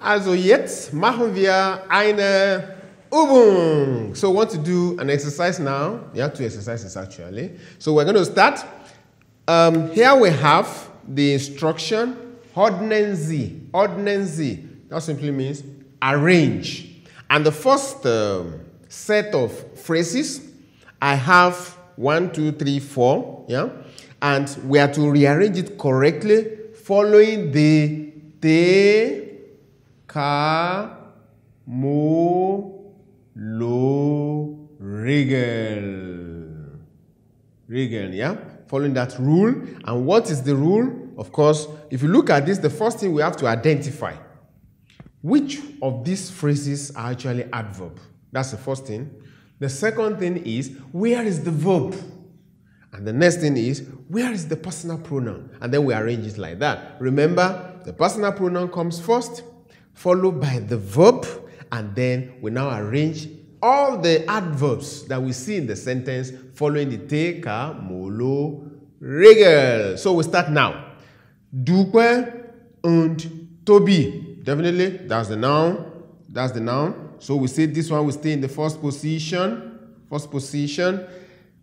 Also jetzt machen wir eine Übung. So we want to do an exercise now. You have two exercises actually. So we're going to start. Here we have the instruction, ordnen Sie. Ordnen Sie. That simply means arrange. And the first set of phrases, I have 1, 2, 3, 4. Yeah? And we are to rearrange it correctly following the te, ka, mo, lo, regel. Regel, yeah? Following that rule. And what is the rule? Of course, if you look at this, the first thing we have to identify which of these phrases are actually adverb. That's the first thing. The second thing is, where is the verb? And the next thing is, where is the personal pronoun? And then we arrange it like that. Remember, the personal pronoun comes first, followed by the verb, and then we now arrange all the adverbs that we see in the sentence following the te, ka, mo, lo, regel. So we start now. Dupe und Tobi. Definitely, that's the noun. That's the noun. So we say this one will stay in the first position. First position.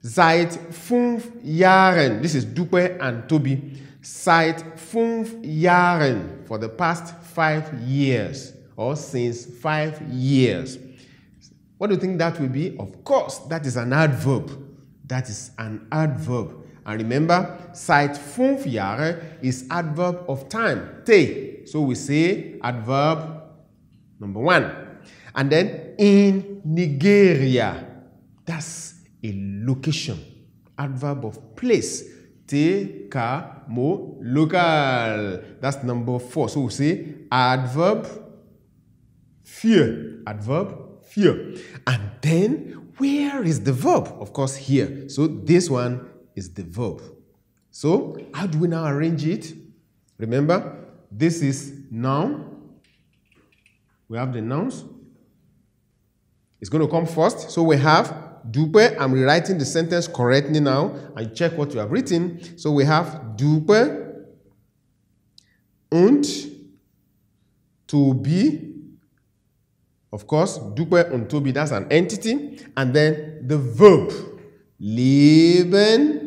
Seit 5 Jahren. This is Dupe and Tobi. Seit 5 Jahren. For the past 5 years. Or since 5 years. What do you think that will be? Of course, that is an adverb. That is an adverb. And remember, seit 5 Jahre is adverb of time. Te. So we say adverb number 1. And then in Nigeria. That's a location. Adverb of place. Te, ka, mo, local. That's number 4. So we say adverb 4. Adverb 4. And then where is the verb? Of course here. So this one is the verb. So how do we now arrange it? Remember, this is noun. We have the nouns. It's going to come first. So we have Dupe. I'm rewriting the sentence correctly now and check what you have written. So we have Dupe und Tobi. Of course, Dupe und Tobi, that's an entity. And then the verb, leben.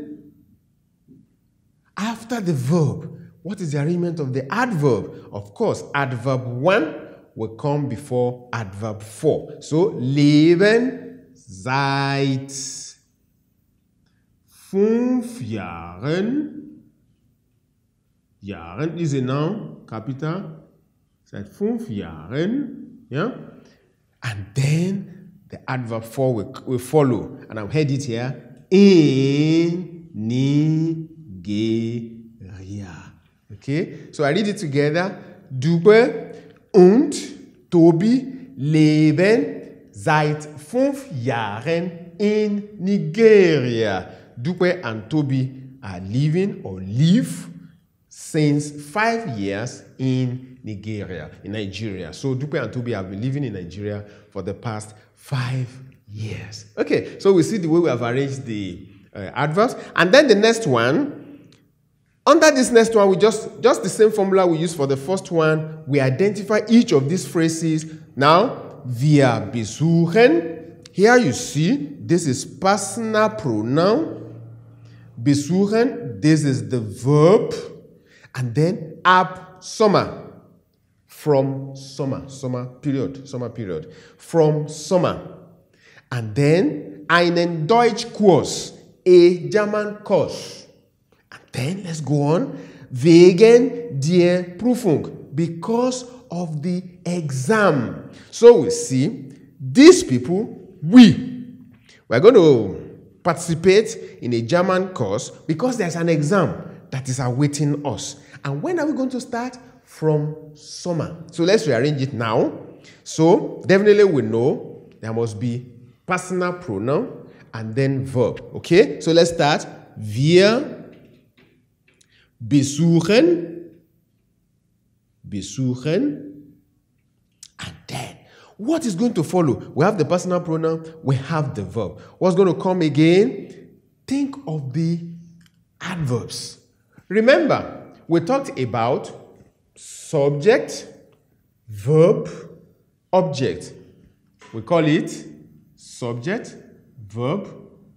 After the verb, what is the arrangement of the adverb? Of course, adverb 1 will come before adverb 4. So, leben seit 5 Jahren. Jahren is a noun, capital. Seit 5 Jahren. Yeah? And then the adverb 4 will follow. And I've heard it here. In Nigeria. Okay? So I read it together. Dupe und Tobi leben seit 5 Jahren in Nigeria. Dupe and Tobi are living or live since 5 years in Nigeria. So Dupe and Tobi have been living in Nigeria for the past 5 years. Okay, so we see the way we have arranged the adverbs. And then the next one, under this next one, we just the same formula we used for the first one. We identify each of these phrases. Now, wir besuchen. Here you see, this is personal pronoun. Besuchen, this is the verb. And then ab Sommer. From summer. Summer period. From summer. And then einen Deutschkurs. A German course. And then let's go on. Wegen der Prüfung. Because of the exam. So we see, these people, we're going to participate in a German course because there's an exam that is awaiting us. And when are we going to start? From summer. So let's rearrange it now. So definitely we know there must be personal pronoun and then verb. Okay? So let's start. Wir besuchen. And then what is going to follow? We have the personal pronoun. We have the verb. What's going to come again? Think of the adverbs. Remember, we talked about subject, verb, object. We call it subject, verb,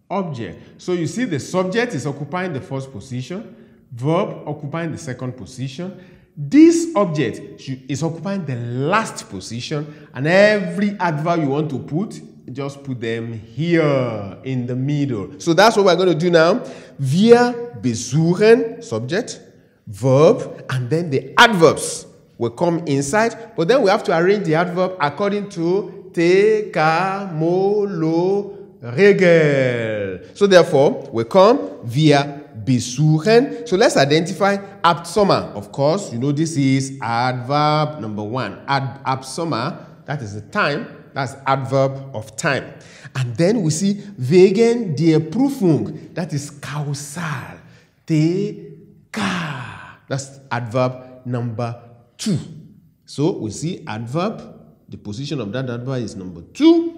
object. So you see the subject is occupying the first position, verb occupying the second position. This object is occupying the last position, and every adverb you want to put, just put them here in the middle. So that's what we're going to do now. Wir besuchen, subject, verb, and then the adverbs will come inside, but then we have to arrange the adverb according to te, ka, mo, lo, regel. So therefore, we come wir besuchen. So let's identify Absommer. Of course, you know this is adverb number 1. Absommer, that is the time. That's adverb of time. And then we see wegen der Prüfung. That is causal. Te, ka. That's adverb number 2. So we see adverb. The position of that adverb is number 2.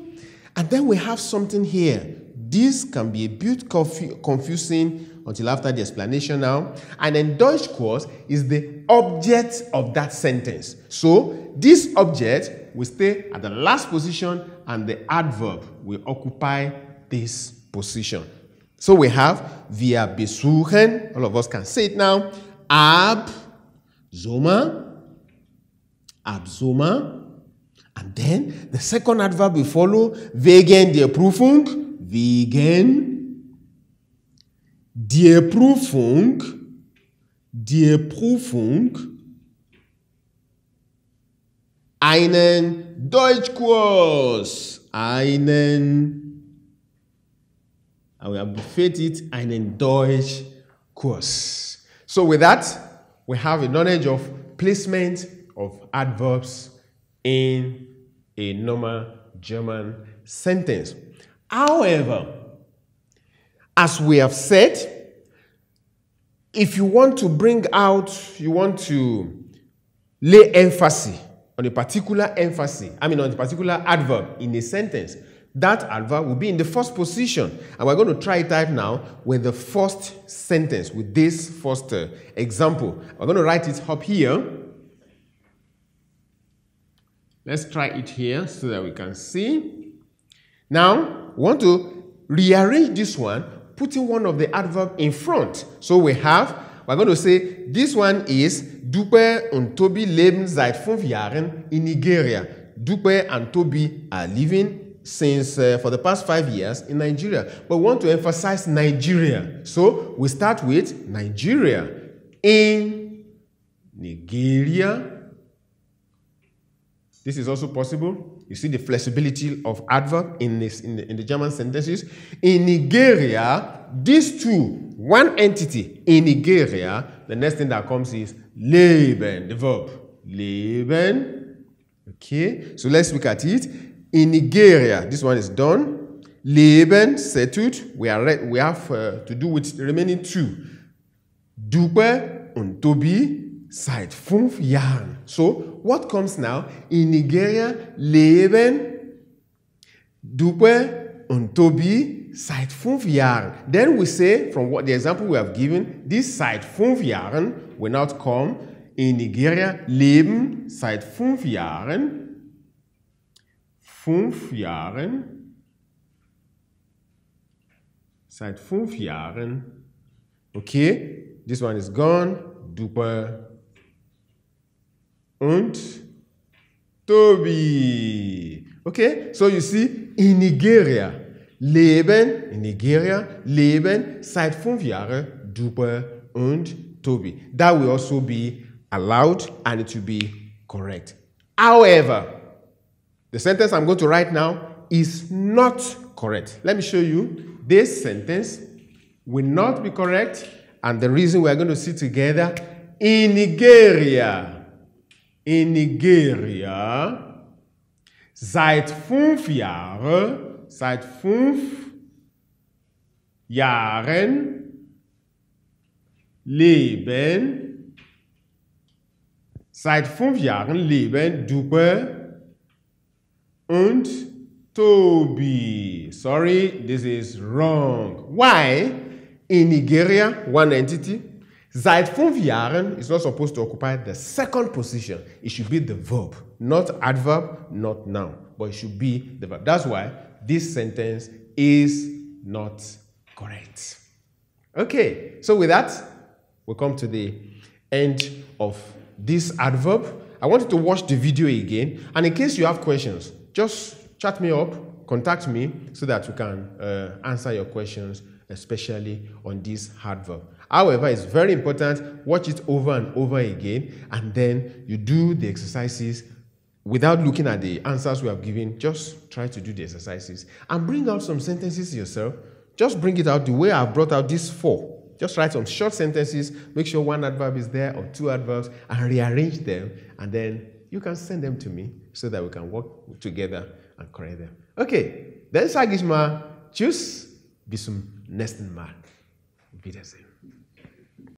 And then we have something here. This can be a bit confusing until after the explanation now. And then Deutschkurs is the object of that sentence. So this object will stay at the last position and the adverb will occupy this position. So we have wir besuchen. All of us can say it now. Absommer. And then the second adverb will follow wegen der Prüfung. Wegen der Prüfung, einen Deutschkurs, we have befitted einen Deutschkurs. So with that, we have a knowledge of placement of adverbs in a normal German sentence. However, as we have said, if you want to lay emphasis on a particular on a particular adverb in a sentence, that adverb will be in the first position. And we're going to try it out now with the first sentence, with this first example. We're going to write it up here. Let's try it here so that we can see. Now, we want to rearrange this one, putting one of the adverb in front. So we're going to say, this one is Dupe und Tobi leben seit 5 Jahren in Nigeria. Dupe and Tobi are living since for the past 5 years in Nigeria. But we want to emphasize Nigeria. So we start with Nigeria. In Nigeria. This is also possible. You see the flexibility of adverb in the German sentences. In Nigeria, these two, one entity in Nigeria, the next thing that comes is leben, the verb. Leben. Okay, so let's look at it. In Nigeria, this one is done. Leben, settled. We have to do with the remaining two. Dupe und Tobi seit 5 Jahren. So, what comes now? In Nigeria, leben Dupe und Tobi seit 5 Jahren. Then we say, from what the example we have given, this seit 5 Jahren will not come. In Nigeria, leben seit 5 Jahren. 5 Jahren. Seit 5 Jahren. Okay, this one is gone. Dupe und Tobi. Okay, so you see, in Nigeria, leben seit 5 Jahren Dupe und Tobi. That will also be allowed and it will be correct. However, the sentence I'm going to write now is not correct. Let me show you. This sentence will not be correct, and the reason we are going to see together, in Nigeria, seit 5 Jahren leben, seit 5 Jahren leben Dupe und Tobi. Sorry, this is wrong. Why? In Nigeria, one entity. Seit 5 Jahren is not supposed to occupy the second position. It should be the verb, not adverb, not noun, but it should be the verb. That's why this sentence is not correct. Okay, so with that, we come to the end of this adverb. I want you to watch the video again, and in case you have questions, just chat me up, contact me so that we can answer your questions, especially on this adverb. However, it's very important, watch it over and over again, and then you do the exercises without looking at the answers we have given. Just try to do the exercises and bring out some sentences yourself. Just bring it out the way I've brought out these 4. Just write some short sentences, make sure 1 adverb is there or 2 adverbs, and rearrange them, and then you can send them to me so that we can work together and correct them. Okay, then sage ich mal, tschüss, bis zum nächsten Mal. Wiedersehen.